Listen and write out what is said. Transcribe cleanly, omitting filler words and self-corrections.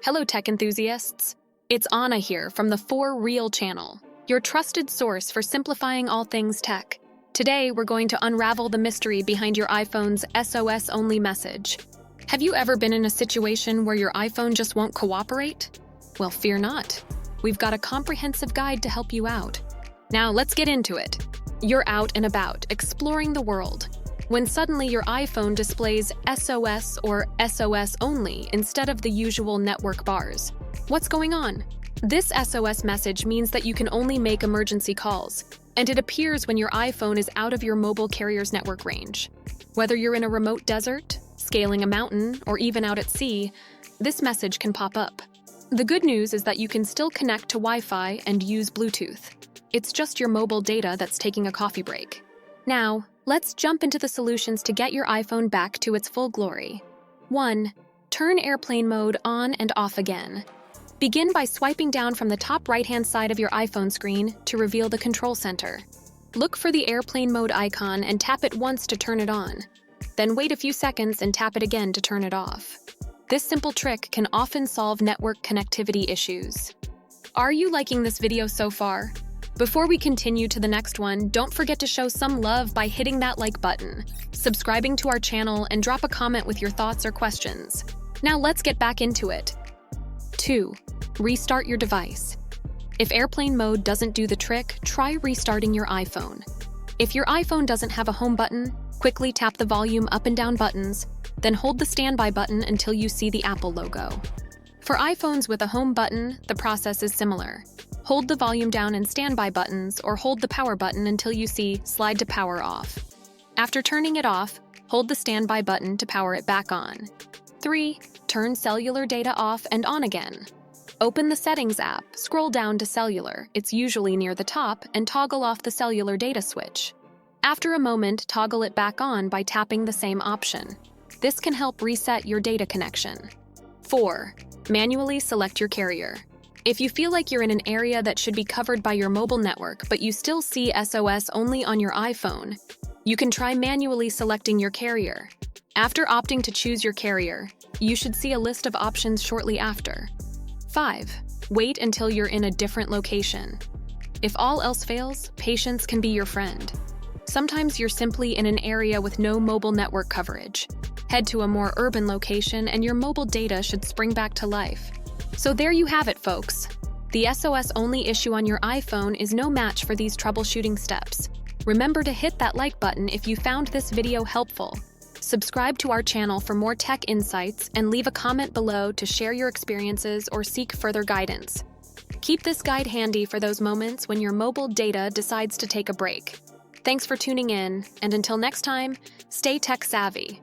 Hello, tech enthusiasts. It's Anna here from the For Real channel, your trusted source for simplifying all things tech. Today, we're going to unravel the mystery behind your iPhone's SOS Only message. Have you ever been in a situation where your iPhone just won't cooperate? Well, fear not. We've got a comprehensive guide to help you out. Now, let's get into it. You're out and about, exploring the world, when suddenly your iPhone displays SOS or SOS Only instead of the usual network bars. What's going on? This SOS message means that you can only make emergency calls, and it appears when your iPhone is out of your mobile carrier's network range. Whether you're in a remote desert, scaling a mountain, or even out at sea, this message can pop up. The good news is that you can still connect to Wi-Fi and use Bluetooth. It's just your mobile data that's taking a coffee break. Now, let's jump into the solutions to get your iPhone back to its full glory. 1. Turn airplane mode on and off again. Begin by swiping down from the top right-hand side of your iPhone screen to reveal the control center. Look for the airplane mode icon and tap it once to turn it on. Then wait a few seconds and tap it again to turn it off. This simple trick can often solve network connectivity issues. Are you liking this video so far? Before we continue to the next one, don't forget to show some love by hitting that like button, subscribing to our channel, and drop a comment with your thoughts or questions. Now let's get back into it. 2. Restart your device. If airplane mode doesn't do the trick, try restarting your iPhone. If your iPhone doesn't have a home button, quickly tap the volume up and down buttons, then hold the standby button until you see the Apple logo. For iPhones with a home button, the process is similar. Hold the volume down and standby buttons, or hold the power button until you see slide to power off. After turning it off, hold the standby button to power it back on. 3. Turn cellular data off and on again. Open the Settings app, scroll down to Cellular, it's usually near the top, and toggle off the cellular data switch. After a moment, toggle it back on by tapping the same option. This can help reset your data connection. 4. Manually select your carrier. If you feel like you're in an area that should be covered by your mobile network but you still see SOS Only on your iPhone, you can try manually selecting your carrier. After opting to choose your carrier, you should see a list of options shortly after. 5. Wait until you're in a different location. If all else fails, patience can be your friend. Sometimes you're simply in an area with no mobile network coverage. Head to a more urban location and your mobile data should spring back to life. So there you have it, folks. The SOS Only issue on your iPhone is no match for these troubleshooting steps. Remember to hit that like button if you found this video helpful. Subscribe to our channel for more tech insights and leave a comment below to share your experiences or seek further guidance. Keep this guide handy for those moments when your mobile data decides to take a break. Thanks for tuning in, and until next time, stay tech savvy.